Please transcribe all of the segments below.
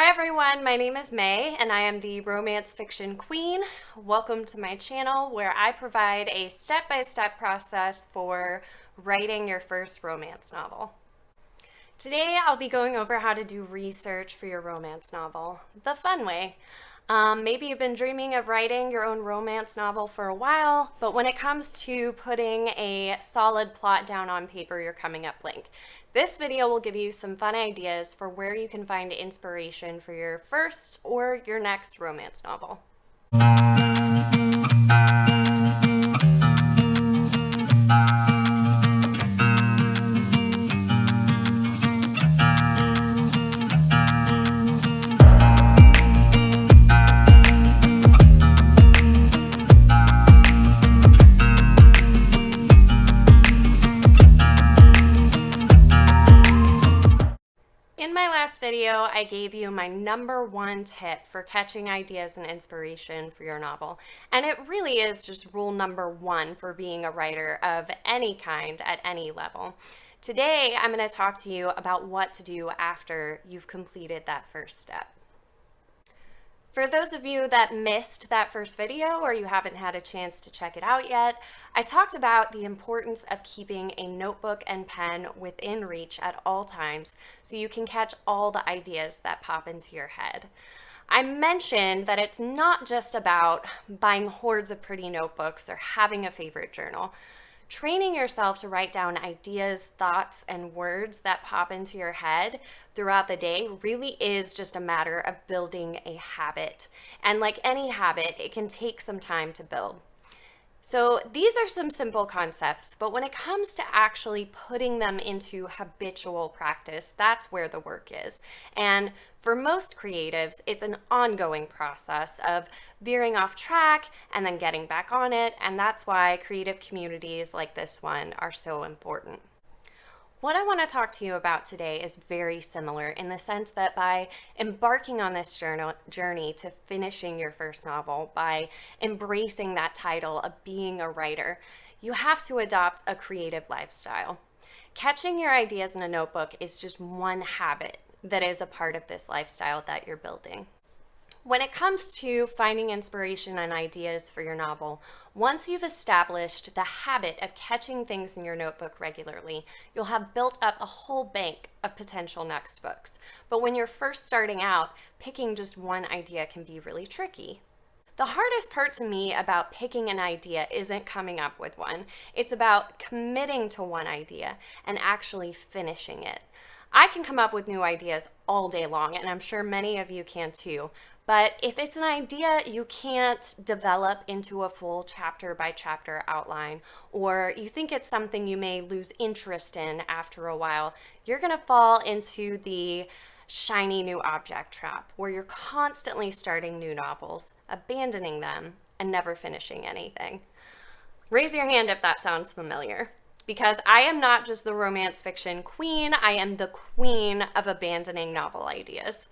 Hi everyone, my name is May and I am the romance fiction queen. Welcome to my channel where I provide a step-by-step process for writing your first romance novel. Today I'll be going over how to do research for your romance novel, the fun way. Maybe you've been dreaming of writing your own romance novel for a while, but when it comes to putting a solid plot down on paper, you're coming up blank. This video will give you some fun ideas for where you can find inspiration for your first or your next romance novel. In my last video, I gave you my #1 tip for catching ideas and inspiration for your novel. And it really is just rule #1 for being a writer of any kind at any level. Today, I'm going to talk to you about what to do after you've completed that first step. For those of you that missed that first video or you haven't had a chance to check it out yet, I talked about the importance of keeping a notebook and pen within reach at all times so you can catch all the ideas that pop into your head. I mentioned that it's not just about buying hordes of pretty notebooks or having a favorite journal. Training yourself to write down ideas, thoughts, and words that pop into your head throughout the day really is just a matter of building a habit. And like any habit, it can take some time to build. So these are some simple concepts, but when it comes to actually putting them into habitual practice, that's where the work is. And for most creatives, it's an ongoing process of veering off track and then getting back on it, and that's why creative communities like this one are so important. What I want to talk to you about today is very similar in the sense that by embarking on this journey to finishing your first novel, by embracing that title of being a writer, you have to adopt a creative lifestyle. Catching your ideas in a notebook is just one habit that is a part of this lifestyle that you're building. When it comes to finding inspiration and ideas for your novel, once you've established the habit of catching things in your notebook regularly, you'll have built up a whole bank of potential next books. But when you're first starting out, picking just one idea can be really tricky. The hardest part to me about picking an idea isn't coming up with one. It's about committing to one idea and actually finishing it. I can come up with new ideas all day long, and I'm sure many of you can too. But if it's an idea you can't develop into a full chapter by chapter outline, or you think it's something you may lose interest in after a while, you're going to fall into the shiny new object trap, where you're constantly starting new novels, abandoning them, and never finishing anything. Raise your hand if that sounds familiar. Because I am not just the romance fiction queen, I am the queen of abandoning novel ideas.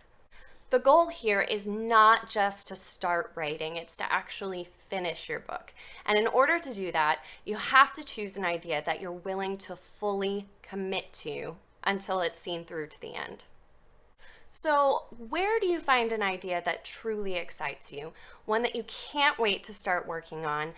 The goal here is not just to start writing, it's to actually finish your book. And in order to do that, you have to choose an idea that you're willing to fully commit to until it's seen through to the end. So where do you find an idea that truly excites you? One that you can't wait to start working on?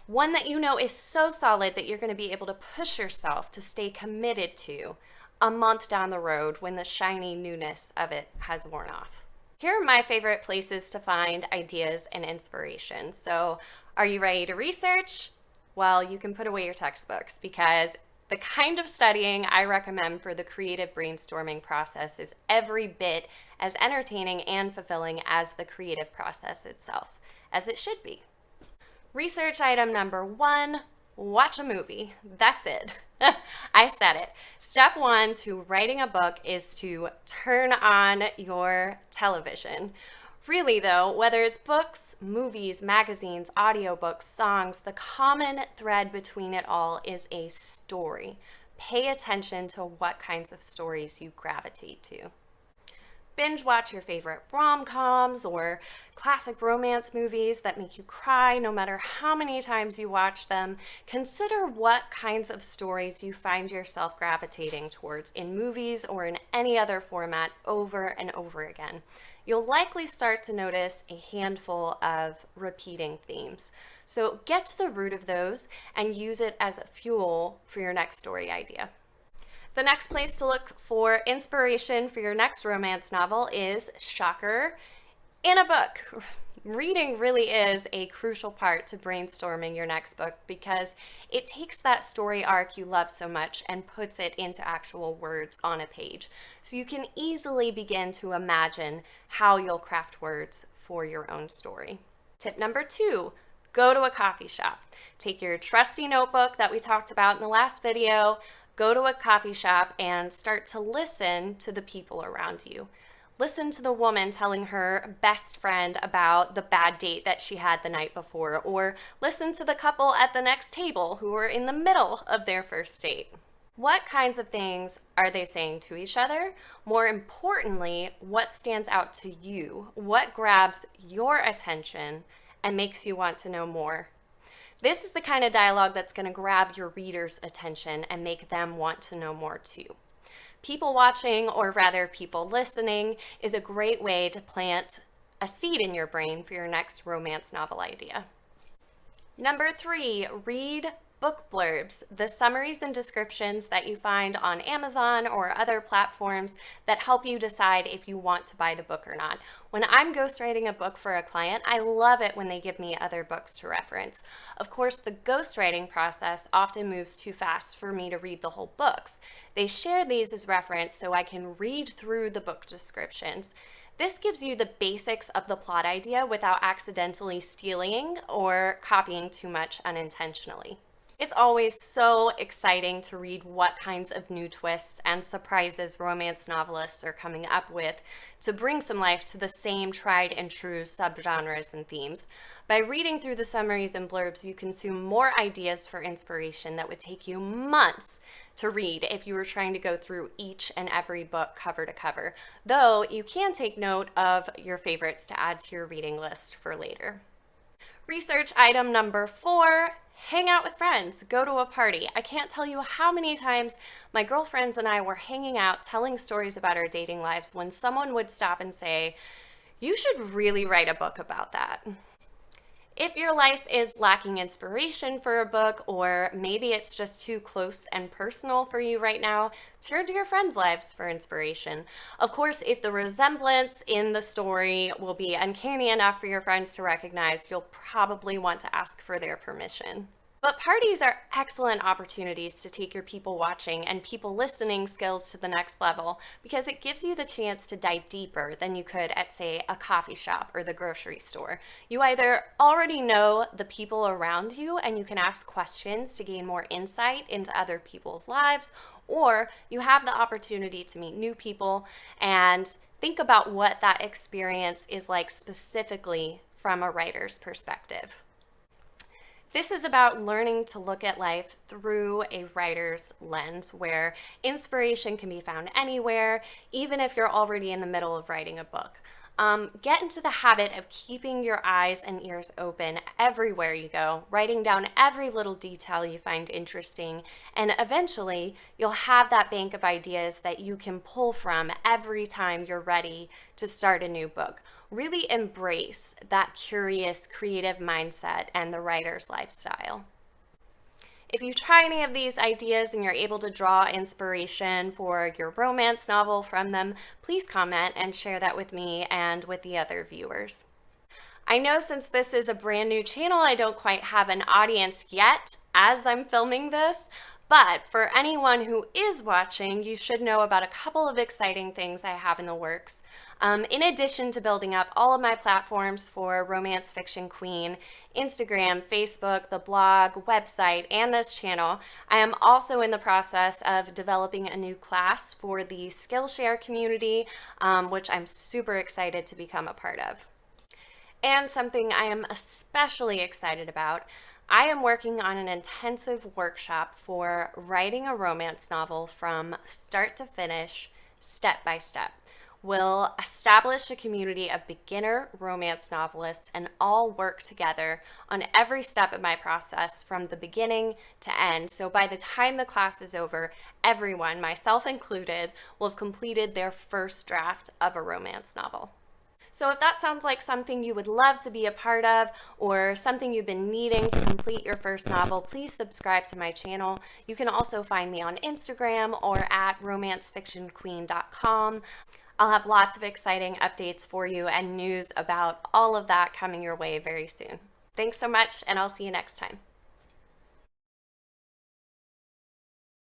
One that you know is so solid that you're going to be able to push yourself to stay committed to a month down the road when the shiny newness of it has worn off. Here are my favorite places to find ideas and inspiration. So are you ready to research? Well, you can put away your textbooks because the kind of studying I recommend for the creative brainstorming process is every bit as entertaining and fulfilling as the creative process itself, as it should be. Research item #1, watch a movie. That's it. I said it. Step 1 to writing a book is to turn on your television. Really though, whether it's books, movies, magazines, audiobooks, songs, the common thread between it all is a story. Pay attention to what kinds of stories you gravitate to. binge watch your favorite rom-coms or classic romance movies that make you cry no matter how many times you watch them, consider what kinds of stories you find yourself gravitating towards in movies or in any other format over and over again. You'll likely start to notice a handful of repeating themes. So get to the root of those and use it as a fuel for your next story idea. The next place to look for inspiration for your next romance novel is, shocker, in a book. Reading really is a crucial part to brainstorming your next book because it takes that story arc you love so much and puts it into actual words on a page. So you can easily begin to imagine how you'll craft words for your own story. Tip number 2, go to a coffee shop. Take your trusty notebook that we talked about in the last video, go to a coffee shop and start to listen to the people around you. Listen to the woman telling her best friend about the bad date that she had the night before, or listen to the couple at the next table who are in the middle of their first date. What kinds of things are they saying to each other? More importantly, what stands out to you? What grabs your attention and makes you want to know more? This is the kind of dialogue that's going to grab your reader's attention and make them want to know more too. People watching, or rather people listening, is a great way to plant a seed in your brain for your next romance novel idea. Number 3, read book blurbs, the summaries and descriptions that you find on Amazon or other platforms that help you decide if you want to buy the book or not. When I'm ghostwriting a book for a client, I love it when they give me other books to reference. Of course, the ghostwriting process often moves too fast for me to read the whole books. They share these as reference so I can read through the book descriptions. This gives you the basics of the plot idea without accidentally stealing or copying too much unintentionally. It's always so exciting to read what kinds of new twists and surprises romance novelists are coming up with to bring some life to the same tried and true subgenres and themes. By reading through the summaries and blurbs, you consume more ideas for inspiration that would take you months to read if you were trying to go through each and every book cover to cover, though you can take note of your favorites to add to your reading list for later. Research item number 4, hang out with friends, go to a party. I can't tell you how many times my girlfriends and I were hanging out telling stories about our dating lives when someone would stop and say, "You should really write a book about that." If your life is lacking inspiration for a book, or maybe it's just too close and personal for you right now, turn to your friends' lives for inspiration. Of course, if the resemblance in the story will be uncanny enough for your friends to recognize, you'll probably want to ask for their permission. But parties are excellent opportunities to take your people watching and people listening skills to the next level because it gives you the chance to dive deeper than you could at, say, a coffee shop or the grocery store. You either already know the people around you and you can ask questions to gain more insight into other people's lives, or you have the opportunity to meet new people and think about what that experience is like specifically from a writer's perspective. This is about learning to look at life through a writer's lens where inspiration can be found anywhere, even if you're already in the middle of writing a book. Get into the habit of keeping your eyes and ears open everywhere you go, writing down every little detail you find interesting, and eventually you'll have that bank of ideas that you can pull from every time you're ready to start a new book. Really embrace that curious, creative mindset and the writer's lifestyle. If you try any of these ideas and you're able to draw inspiration for your romance novel from them, please comment and share that with me and with the other viewers. I know since this is a brand new channel, I don't quite have an audience yet as I'm filming this, but for anyone who is watching, you should know about a couple of exciting things I have in the works. In addition to building up all of my platforms for Romance Fiction Queen, Instagram, Facebook, the blog, website, and this channel, I am also in the process of developing a new class for the Skillshare community, which I'm super excited to become a part of. And something I am especially excited about, I am working on an intensive workshop for writing a romance novel from start to finish, step by step. will establish a community of beginner romance novelists and all work together on every step of my process from the beginning to end. So by the time the class is over, everyone, myself included, will have completed their first draft of a romance novel. So if that sounds like something you would love to be a part of or something you've been needing to complete your first novel, please subscribe to my channel. You can also find me on Instagram or at romancefictionqueen.com. I'll have lots of exciting updates for you and news about all of that coming your way very soon. Thanks so much, and I'll see you next time.